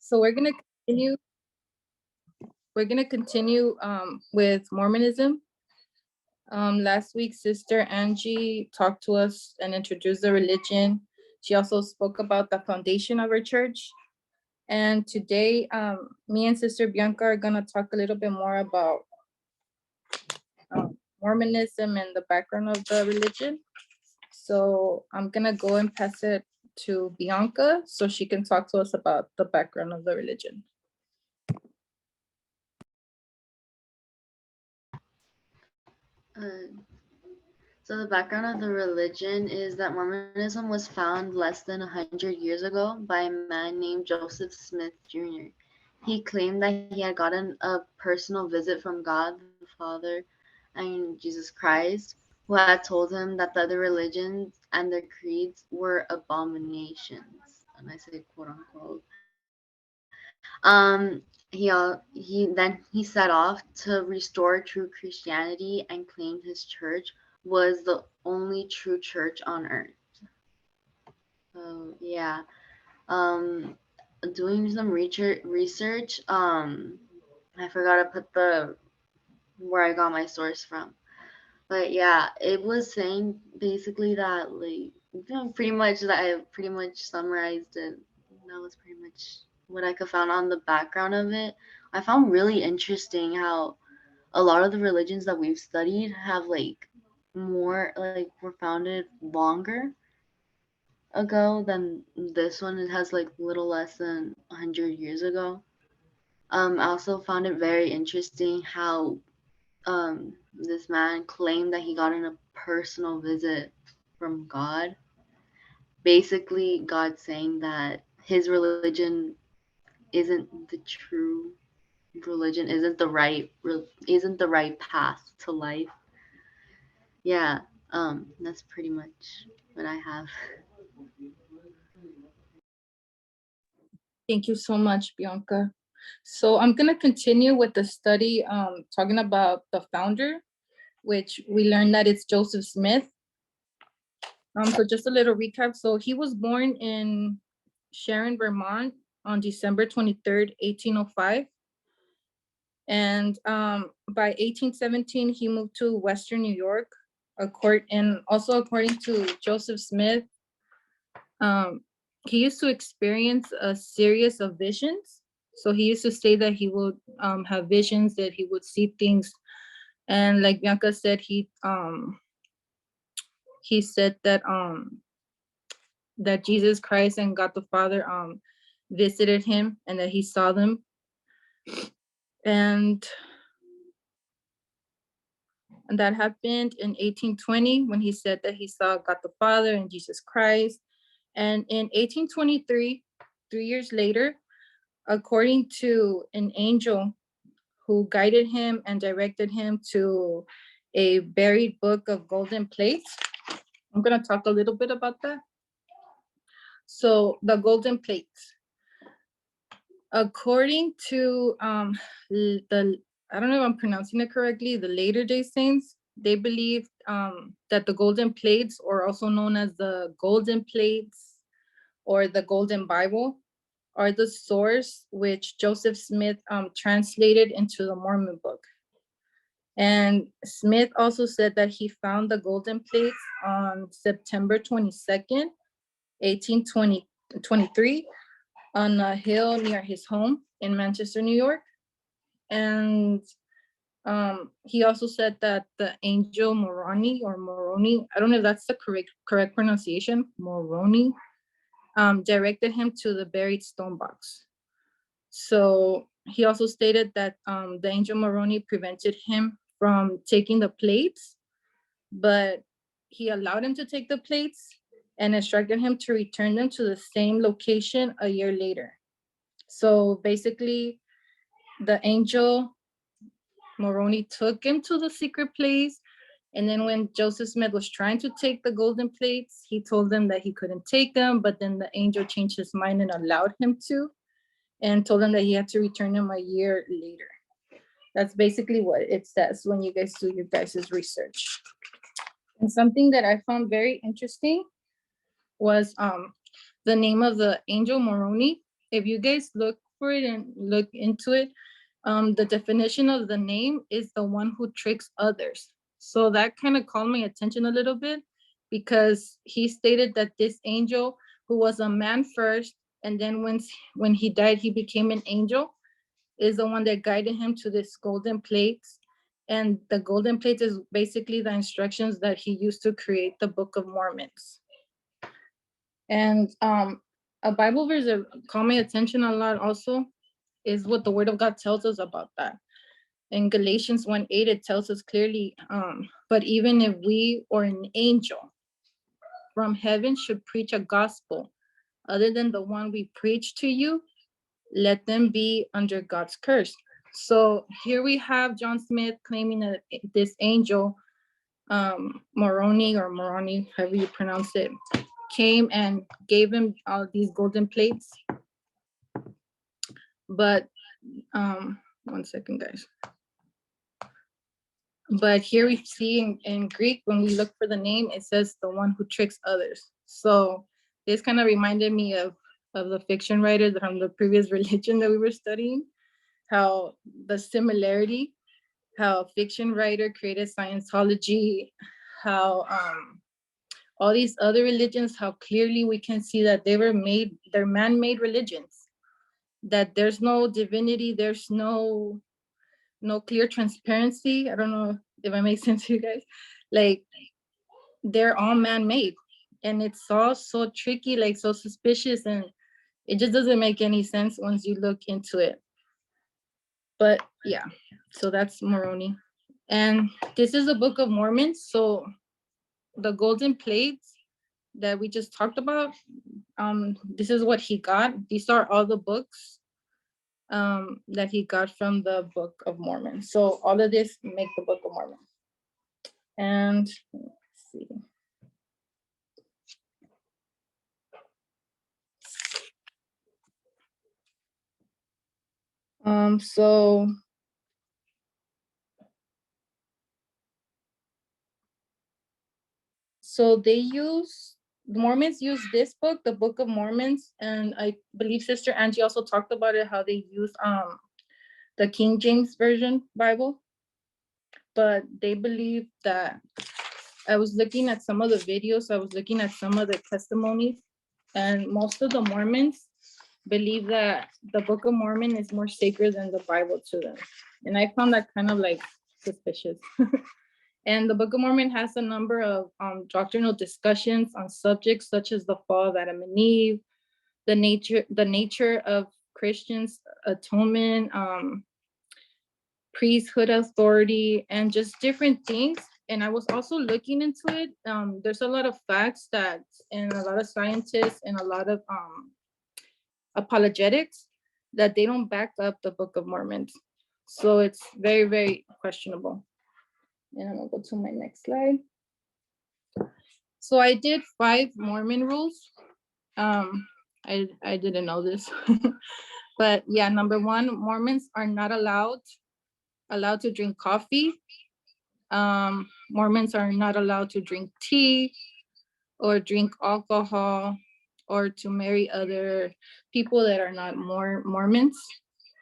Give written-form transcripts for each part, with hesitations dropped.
So continue. We're gonna continue with Mormonism. Last week, Sister Angie talked to us and introduced the religion. She also spoke about the foundation of our church. And today, me and Sister Bianca are gonna talk a little bit more about Mormonism and the background of the religion. So I'm gonna go and pass it to Bianca so she can talk to us about the background of the religion. So the background of the religion is that Mormonism was found less than 100 years ago by a man named Joseph Smith Jr. He claimed that he had gotten a personal visit from God the Father and Jesus Christ, who had told him that the other religions and their creeds were abominations. And I say quote unquote. He set off to restore true Christianity and claimed his church was the only true church on earth. So yeah, um, doing some research. I forgot to put the where I got my source from, but yeah, it was saying basically that pretty much that I pretty much summarized it. That was pretty much what I could found on the background of it. I found really interesting how a lot of the religions that we've studied have were founded longer ago than this one. It has little less than 100 years ago. I also found it very interesting how this man claimed that he got in a personal visit from God. Basically, God saying that his religion isn't the true religion, isn't the right path to life. Yeah, that's pretty much what I have. Thank you so much, Bianca. So I'm gonna continue with the study talking about the founder, which we learned that it's Joseph Smith. So just a little recap. So he was born in Sharon, Vermont on December 23rd, 1805. And by 1817, he moved to Western New York. According to Joseph Smith, he used to experience a series of visions. So he used to say that he would have visions, that he would see things. And like Bianca said, he said that Jesus Christ and God the Father visited him and that he saw them. And that happened in 1820 when he said that he saw God the Father and Jesus Christ. And in 1823, 3 years later, according to an angel who guided him and directed him to a buried book of golden plates. I'm going to talk a little bit about that. So the golden plates. According to I don't know if I'm pronouncing it correctly, the Latter Day Saints, they believe that the golden plates, or also known as the golden plates or the golden Bible, are the source which Joseph Smith translated into the Mormon book. And Smith also said that he found the golden plates on September 22nd, 1823, on a hill near his home in Manchester, New York. And he also said that the angel Moroni, I don't know if that's the correct pronunciation, Moroni, directed him to the buried stone box. So he also stated that the angel Moroni prevented him from taking the plates, but he allowed him to take the plates and instructed him to return them to the same location a year later. So basically, the angel Moroni took him to the secret place. And then when Joseph Smith was trying to take the golden plates, he told them that he couldn't take them, but then the angel changed his mind and allowed him to, and told him that he had to return them a year later. That's basically what it says when you guys do your guys' research. And something that I found very interesting was the name of the angel Moroni. If you guys look for it and look into it, the definition of the name is the one who tricks others. So that kind of called my attention a little bit, because he stated that this angel, who was a man first, and then when he died, he became an angel, is the one that guided him to this golden plates. And the golden plates is basically the instructions that he used to create the Book of Mormons. And a Bible verse that caught my attention a lot also is what the Word of God tells us about that. In Galatians 1:8, it tells us clearly, but even if we or an angel from heaven should preach a gospel other than the one we preach to you, let them be under God's curse. So here we have John Smith claiming that this angel, Moroni, however you pronounce it, came and gave him all these golden plates. But one second, guys. But here we see in Greek, when we look for the name, it says the one who tricks others. So this kind of reminded me of the fiction writers from the previous religion that we were studying, how the similarity, how a fiction writer created Scientology, how all these other religions, how clearly we can see that they're man-made religions, that there's no divinity, there's no clear transparency. I don't know if I make sense to you guys. Like, they're all man-made, and it's all so tricky, like so suspicious, and it just doesn't make any sense once you look into it. But yeah, so that's Moroni. And this is the Book of Mormon. So the golden plates that we just talked about, this is what he got. These are all the books that he got from the Book of Mormon. So all of this make the Book of Mormon. And let's see. So the Mormons use this book, the Book of Mormons, and I believe Sister Angie also talked about it, how they use the King James Version Bible. But they believe that, I was looking at some of the videos, I was looking at some of the testimonies, and most of the Mormons believe that the Book of Mormon is more sacred than the Bible to them. And I found that kind of like suspicious. And the Book of Mormon has a number of doctrinal discussions on subjects such as the fall of Adam and Eve, the nature of Christians' atonement, priesthood authority, and just different things. And I was also looking into it. There's a lot of facts that, and a lot of scientists and a lot of apologetics, that they don't back up the Book of Mormon. So it's very, very questionable. And I'm gonna go to my next slide. So I did 5 Mormon rules. I didn't know this. But yeah, number 1, Mormons are not allowed to drink coffee. Mormons are not allowed to drink tea or drink alcohol or to marry other people that are not Mormons.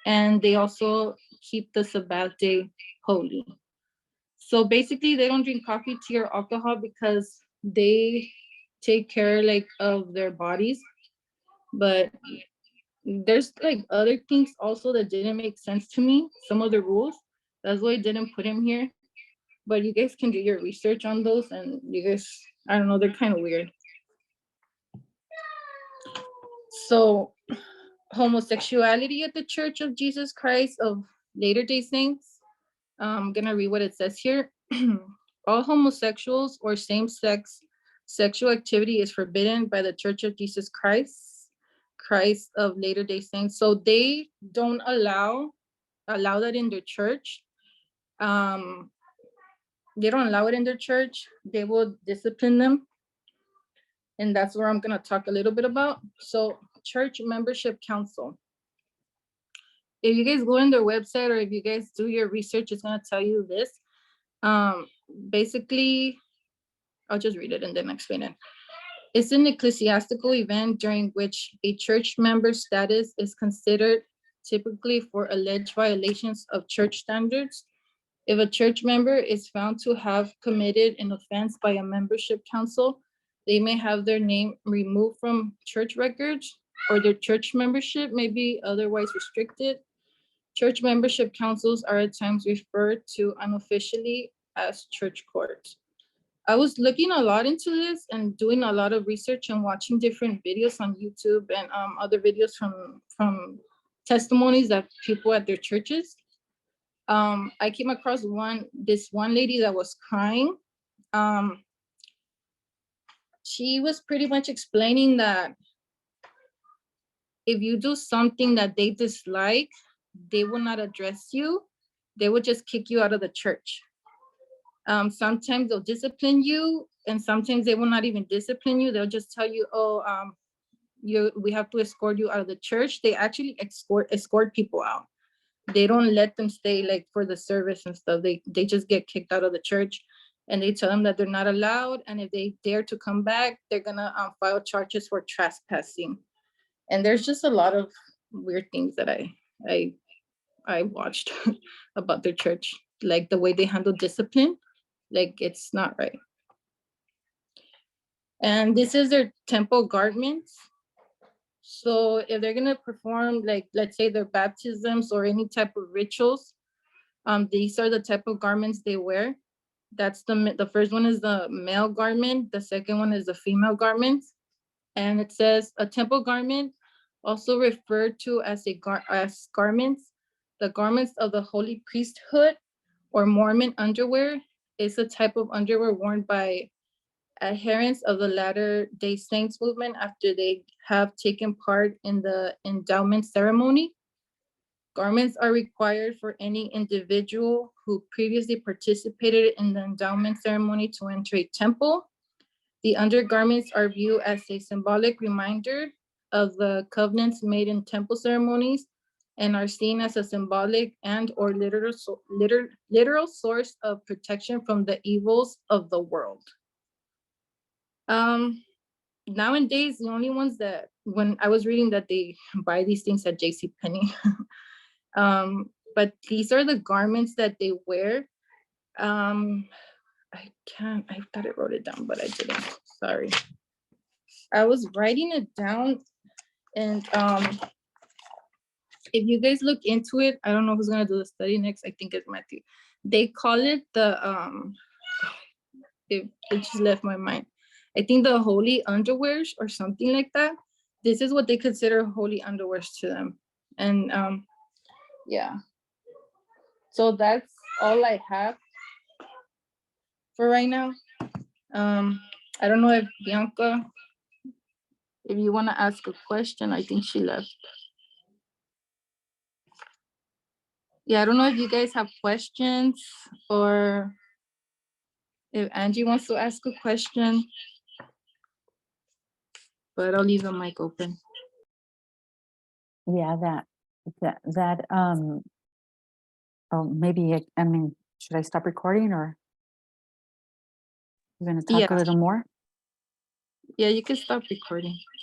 And they also keep the Sabbath day holy. So basically they don't drink coffee, tea, or alcohol because they take care like of their bodies. But there's like other things also that didn't make sense to me, some of the rules. That's why I didn't put them here. But you guys can do your research on those, and you guys, I don't know, they're kind of weird. So homosexuality at the Church of Jesus Christ of Latter-day Saints. I'm gonna read what it says here. All homosexuals or same-sex sexual activity is forbidden by the Church of Jesus Christ of Latter-day Saints. So they don't allow that in their church. They don't allow it in their church. They will discipline them. And that's where I'm gonna talk a little bit about. So church membership council. If you guys go on their website, or if you guys do your research, it's gonna tell you this. Basically, I'll just read it and then explain it. It's an ecclesiastical event during which a church member status is considered typically for alleged violations of church standards. If a church member is found to have committed an offense by a membership council, they may have their name removed from church records, or their church membership may be otherwise restricted. Church membership councils are at times referred to unofficially as church courts. I was looking a lot into this and doing a lot of research and watching different videos on YouTube and other videos from testimonies that people at their churches. I came across this one lady that was crying. She was pretty much explaining that if you do something that they dislike, they will not address you. They will just kick you out of the church. Sometimes they'll discipline you, and sometimes they will not even discipline you. They'll just tell you, oh, we have to escort you out of the church. They actually escort people out. They don't let them stay like for the service and stuff. They just get kicked out of the church, and they tell them that they're not allowed. And if they dare to come back, they're gonna file charges for trespassing. And there's just a lot of weird things that I watched about their church, like the way they handle discipline, like it's not right. And this is their temple garments. So if they're gonna perform, like, let's say their baptisms or any type of rituals, these are the type of garments they wear. That's the first one is the male garment. The second one is the female garment. And it says a temple garment, also referred to as garments. The garments of the holy priesthood or Mormon underwear is a type of underwear worn by adherents of the Latter-day Saints movement after they have taken part in the endowment ceremony. Garments are required for any individual who previously participated in the endowment ceremony to enter a temple. The undergarments are viewed as a symbolic reminder of the covenants made in temple ceremonies and are seen as a symbolic and or literal source of protection from the evils of the world. Nowadays, the only ones that, when I was reading that they buy these things at JCPenney, but these are the garments that they wear. I thought I wrote it down, but I didn't, sorry. I was writing it down, and if you guys look into it, I don't know who's gonna do the study next. I think it's Matthew. They call it the it just left my mind. I think the holy underwears or something like that. This is what they consider holy underwears to them. And yeah. So that's all I have for right now. I don't know if Bianca, if you want to ask a question. I think she left. Yeah, I don't know if you guys have questions or if Angie wants to ask a question, but I'll leave the mic open. Yeah, oh, maybe, I mean, should I stop recording or you're going to talk a little more? Yeah, you can stop recording.